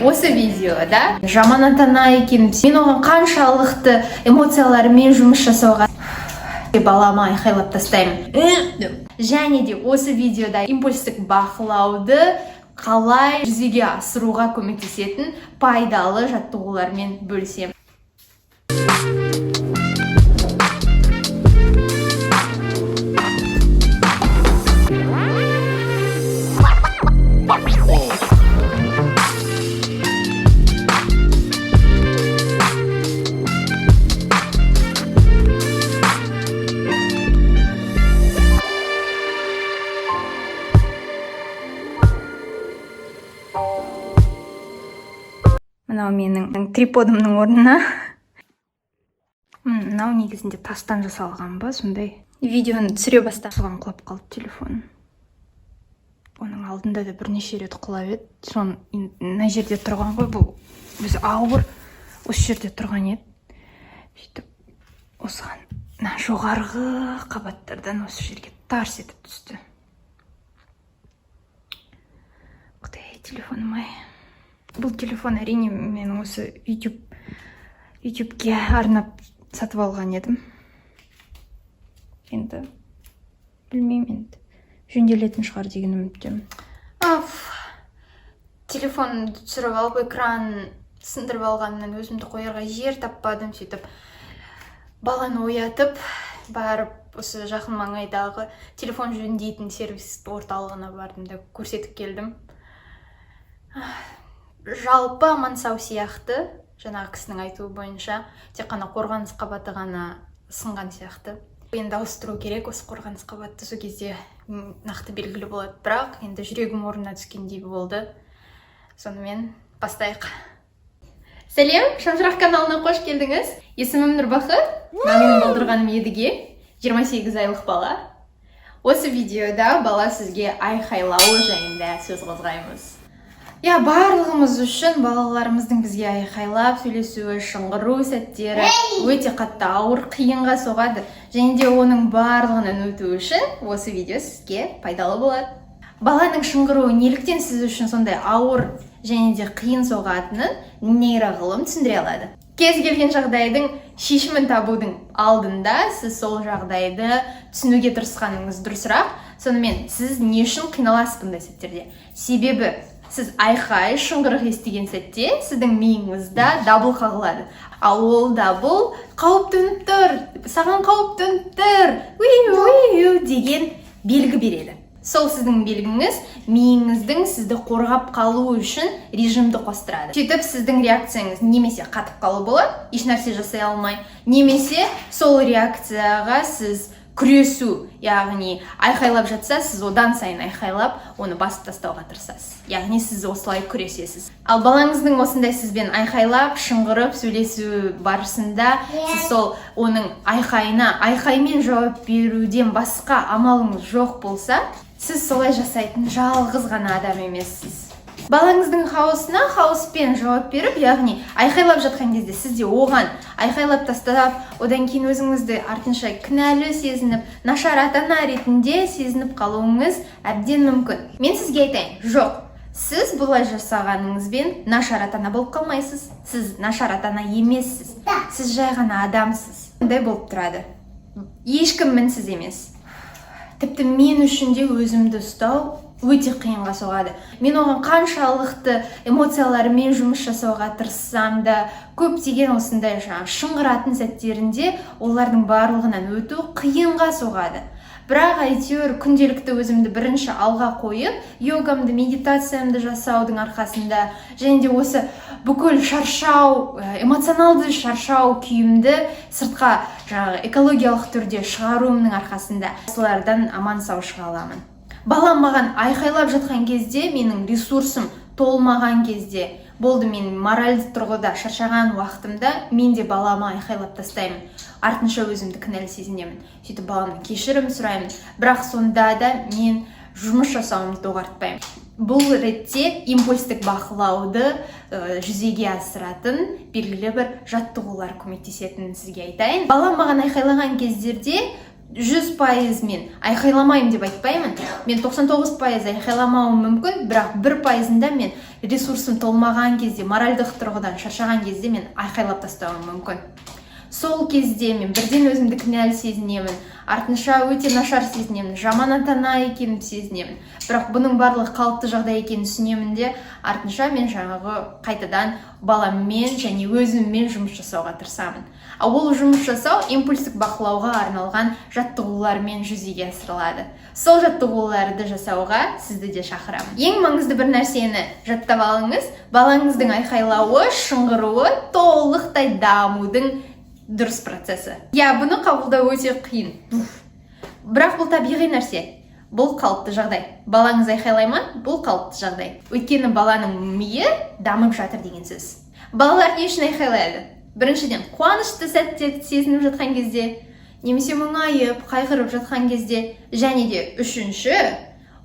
Осы видеода жаман ата-ана екен, мен оған қаншалықты эмоцияларымен жұмыс жасауға балама айқайлап тастаймын. Және де осы видеода импульстік бақылауды қалай жүзеге асыруға көмектесетін пайдалы жаттығулармен бөлісемін. Мынау менің триподымның орнына. Мынау негізінде тастан жасалған ба, сондай. Видеоны түсіре бастап соған құлап қалды телефон. Оның алдында да бірнеше рет құлап еді. Соны мына жерде тұрған ғой, бұл өзі ауыр. Осы жерде тұрған еді. Сөйтіп осыған жоғарғы қабаттардан осы жерге тарс етіп түсті. Құдай, телефоным-ай. Бұл телефон әрине мен осы YouTube'ге арнап сатып алған едім. Енді білмеймін, енді жөнделетін шығар деген үміттемін. Телефонды түсіріп алып, экран сындырып алғаннан өзімді қоярға жер таппадым. Сөйтіп баланы оятып, барып осы жақын маңайдағы телефон жөндейтін сервис орталығына бардым да көрсетіп келдім. Жалпы аман сау сияқты, жаңағы кісінің айтуы бойынша, тек қана қорғаныс қабаты ғана сынған сияқты. Енді ауыстыру керек, осы қорғаныс қабатты сол кезде нақты белгілі болады. Бірақ енді жүрегім орнына түскендей болды. Сонымен бастайық. Сәлем, Шамшырақ каналына қош келдіңіз. Есімім Нұрбақы, менің болдырғаным Едіге, 28 айлық бала. Осы видеода бала сізге айқайлауы жайында сөз қозғаймыз. Барлығымыз үшін балаларымыздың бізге айқайлап сөйлесуі, шыңғыру сәттері өте қатты ауыр, қиынға соғады. Және де оның барлығынан өту үшін осы видео сізге пайдалы болады. Баланың шыңғыруы неліктен сіз үшін сондай ауыр және де қиын соғатынын нейроғылым түсіндіре алады. Кез келген жағдайдың шешімін табудың алдында сіз сол жағдайды түсінуге тырысқаныңыз дұрысырақ. Сонымен сіз не үшін қиналасыз бұндай сәттерде? Себебі сіз айқай, шыңғырық естіген сәтте сіздің миыңызда дабыл қағылады. Ал ол дабыл қауіп төніп тұр, саған қауіп төніп тұр деген белгі береді. Сол сіздің белгіңіз миыңыздың сізді қорғап қалу үшін режимді қостырады. Сөйтіп сіздің реакцияңыз немесе қатып қалу болады, ешнәрсе жасай алмай, немесе сол реакцияға сіз күресу, яғни айқайлап жатса, сіз одан сайын айқайлап, оны басып тастауға тырысасыз. Яғни сіз осылай күресесіз. Ал балаңыздың осындай сізбен айқайлап, шыңғырып сөйлесу барысында, сіз сол оның айқаймен жауап беруден басқа амалыңыз жоқ болса, сіз солай жасайтын жалғыз ғана адам емессіз. Балаңыздың хаосына хаоспен жауап беріп, яғни айқайлап жатқан кезде сізде оған айқайлап тастап, одан кейін өзіңізді артынша кінәлі сезініп, нашар ата-ана ретінде сезініп қалуыңыз әбден мүмкін. Мен сізге айтайын, жоқ, сіз бұлай жасағаныңызбен нашар ата-ана болып қалмайсыз. Сіз нашар ата-ана емессіз. Сіз жай ғана адамсыз. Бұндай болып тұрады. Ешкім мінсіз емес. Тіпті мен үшін де өзімді ұстау өте қиынға соғады. Мен оған қаншалықты эмоцияларымен жұмыс жасауға тырыссам да, көптеген осындай шыңғыратын сәттерінде олардың барлығынан өту қиынға соғады. Бірақ әйтеуір күнделікті өзімді бірінші алға қойып, йогамды, медитациямды жасаудың арқасында, және де осы бүкіл шаршау, эмоционалды шаршау күйімді сыртқа экологиялық түрде шығаруымның арқасында солардан аман сау шыға аламын. Балам маған айқайлап жатқан кезде, менің ресурсым толмаған кезде, болды мен моральды тұрғыда шаршаған уақытымда, мен де балама айқайлап тастаймын. Артынша өзімді кінәлі сезінемін. Сөйтіп баламнан кешірім сұраймын. Бірақ сонда да мен жұмыс жасауымды доғартпаймын. Бұл ретте импульстік бақылауды жүзеге асыратын белгілі бір жаттығулар көмектесетінін сізге айтайын. Балам маған айқайлаған кездерде 100% мен айқайламаймын деп айтпаймын. Мен 99% айқайламауым мүмкін, бірақ 1%-ында мен ресурсым толмаған кезде, моральдық тұрғыдан шаршаған кезде мен айқайлап тастауым мүмкін. Сол кезде мен бірден өзімді кінәлі сезінемін, артынша өте нашар сезінемін, жаман ата-ана екенін сезінемін. Бірақ бұның барлығы қалыпты жағдай екенін түсінемін де, артынша мен жаңағы қайтадан баламмен және өзіммен жұмыс жасауға тырысамын. Ол жұмыс жасау импульстік бақылауға арналған жаттығулармен жүзеге асырылады. Сол жаттығуларды жасауға сізді де шақырамын. Ең маңызды бір нәрсені жаттап алыңыз: балаңыздың айқайлауы, шыңғыруы толықтай дамудың дұрыс процесі. Бұны қабылдау өте қиын. Бірақ бұл табиғи нәрсе. Бұл қалыпты жағдай. Балаңыз айқайлай ма? Бұл қалыпты жағдай. Өйткені баланың миы дамып жатыр деген сөз. Балалар не үшін айқайлайды? Біріншіден, қуанышты сәтте сезініп жатқан кезде, немесе мұңайып, қайғырып жатқан кезде, және де үшінші,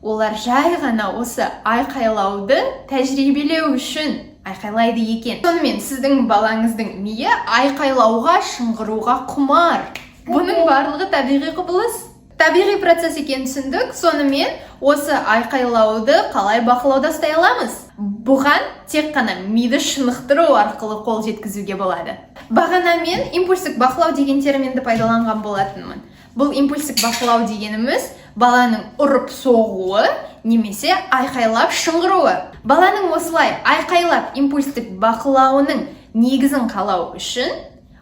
олар жай ғана осы айқайлауды тәжірибелеу үшін айқайлайды екен. Сонымен сіздің балаңыздың миы айқайлауға, шыңғыруға құмар. Бұның барлығы табиғи құбылыс, табиғи процесс екенін түсіндік. Сонымен осы айқайлауды қалай бақылауда ұстай аламыз? Бұған тек қана миды шынықтыру арқылы қол жеткізуге болады. Бағана мен импульстік бақылау деген терминді пайдаланған болатынмын. Бұл импульстік бақылау дегеніміз баланың ұрып соғуы немесе айқайлап шыңғыруы. Баланың осылай айқайлап импульстік бақылауының негізін қалау үшін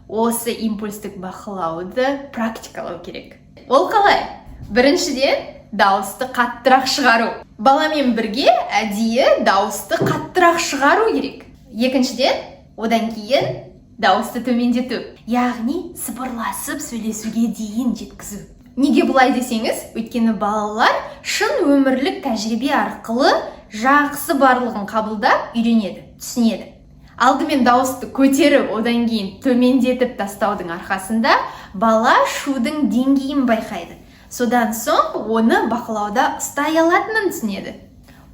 осы импульстік бақылауды практикалау керек. Ол қалай? Біріншіден, дауысты қаттырақ шығару. Баламен бірге әдейі дауысты қаттырақ шығару керек. Екіншіден, одан кейін дауысты төмендету. Яғни сыбырласып сөйлесуге дейін жеткізу. Неге бұлай десеңіз, өйткені балалар шын өмірлік тәжірибе арқылы жақсы барлығын қабылдап үйренеді, түсінеді. Алдымен дауысты көтеріп, одан кейін төмендетіп тастаудың арқасында бала шудың деңгейін байқайды. Содан соң оны бақылауда ұстай алатынын түсінеді.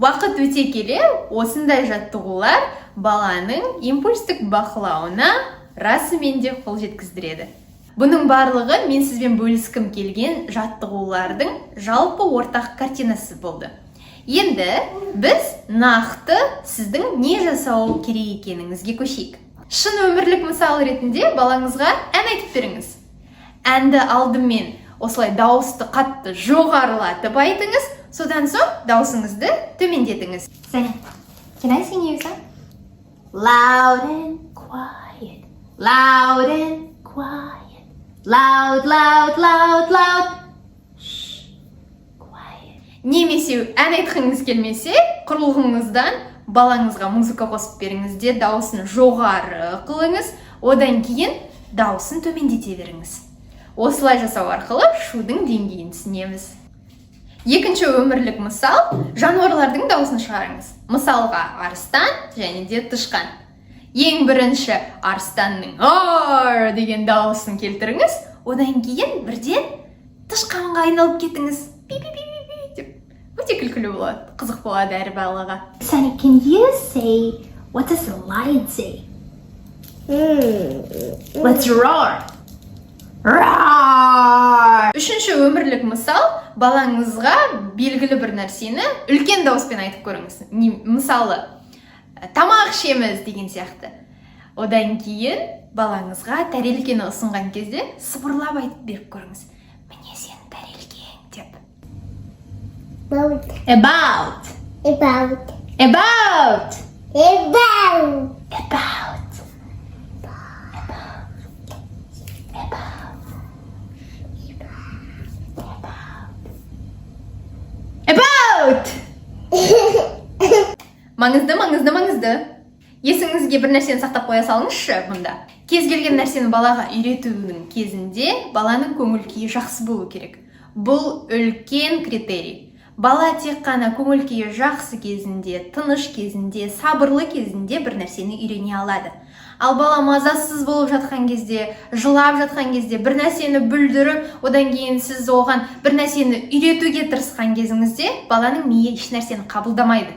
Уақыт өте келе, осындай жаттығулар баланың импульстік бақылауына расымен де қол жеткіздіреді. Бұның барлығы мен сізбен бөліскім келген жаттығулардың жалпы ортақ картинасы болды. Енді біз нақты сіздің не жасау керек екеніңізге көшейік. Шын өмірлік мысал ретінде балаңызға ән айтып беріңіз. Әнді алдымен осылай дауысты қатты жоғарылатып айтыңыз, содан соң даусыңызды төмендетіңіз. Сәне, can I sing you a song? Loud and quiet, loud and quiet, loud, loud, loud, loud. Немесе ән айтқыңыз келмесе, құрылғыңыздан балаңызға музыка қосып беріңіз де дауысын жоғары қылыңыз, одан кейін дауысын төмендете беріңіз. Осылай жасау арқылы шудың деңгейін түсінеміз. Екінші өмірлік мысал, жануарлардың дауысын шығарыңыз. Мысалға арыстан және де тышқан. Ең бірінші арыстанның ар деген дауысын келтіріңіз, одан кейін бірден тышқанға айналып кетіңіз. Өте күлкілі болады, қызық болады әр балаға. Sunny, can you say, what does the lion say? Let's roar. Roar! Үшінші өмірлік мысал, балаңызға белгілі бір нәрсені үлкен дауыспен айтып көріңіз. Мысалы, тамақ ішеміз деген сияқты. Одан кейін балаңызға тәрелкені ұсынған кезде сыбырлап айтып беріп көріңіз. Міне сен тәрелкең деп. About. About. About. About. About. About. About. Маңызды. Есіңізге бір нәрсені сақтап қоя салыңызшы бұнда. Кез келген нәрсені балаға үйретудің кезінде баланың көңіл күйі жақсы болу керек. Бұл үлкен критерий. Бала тек қана көңіл күйі жақсы кезінде, тыныш кезінде, сабырлы кезінде бір нәрсені үйрене алады. Ал бала мазасыз болып жатқан кезде, жылап жатқан кезде, бір нәрсені бүлдіріп, одан кейін сіз оған бір нәрсені үйретуге тырысқан кезіңізде, баланың миы еш нәрсені қабылдамайды.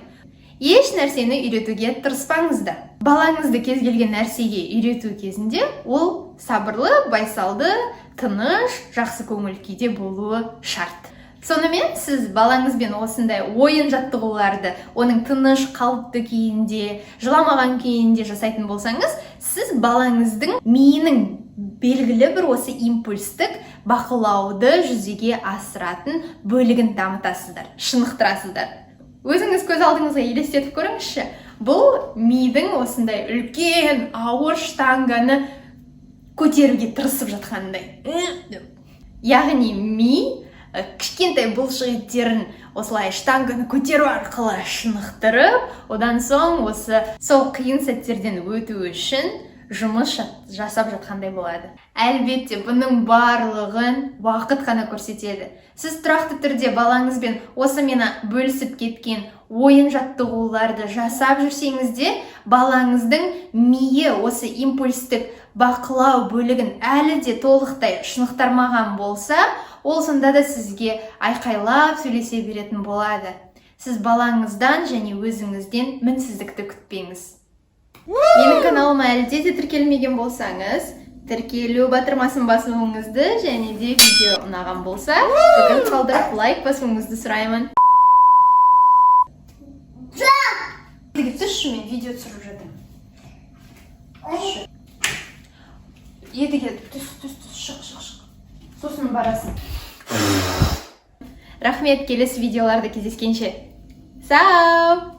Еш нәрсені үйретуге тырыспаңыз да. Балаңызды кез келген нәрсеге үйрету кезінде, ол сабырлы, байсалды, тыныш, жақсы көңіл күйде болуы шарт. Сонымен сіз балаңызбен осындай ойын жаттығуларды оның тыныш қалыпты күйінде, жыламаған күйінде жасайтын болсаңыз, сіз балаңыздың миының белгілі бір осы импульстік бақылауды жүзеге асыратын бөлігін дамытасыздар, шынықтырасыздар. Өзіңіз көз алдыңызға елестетіп көріңізші. Бұл мидың осындай үлкен ауыр штанганы көтеруге тырысып жатқандай. Яғни ми кішкентай бұлшық еттерін осылай штанганы көтеру арқылы шынықтырып, одан соң сол қиын сәттерден өту үшін жұмыс жасап жатқандай болады. Әлбетте, бұның барлығын уақыт қана көрсетеді. Сіз тұрақты түрде балаңызбен осы мені бөлісіп кеткен ойын жаттығуларды жасап жүрсеңізде, балаңыздың миы осы импульстік бақылау бөлігін әлі де толықтай шынықтырмаған болса, ол сонда да сізге айқайлап сөйлесе беретін болады. Сіз балаңыздан және өзіңізден мінсіздікті күтпеңіз. Менің каналыма әлде де тіркелмеген болсаңыз, тіркелу батырмасын басуыңызды және де видео ұнаған болса, пікір қалдырып лайк басуыңызды сұраймын. Түсші, мен видео түсіріп жатырмын. Едіге түс, шық. Сосын барасың. Рахмет, келесі видеоларда кездескенше. Сау!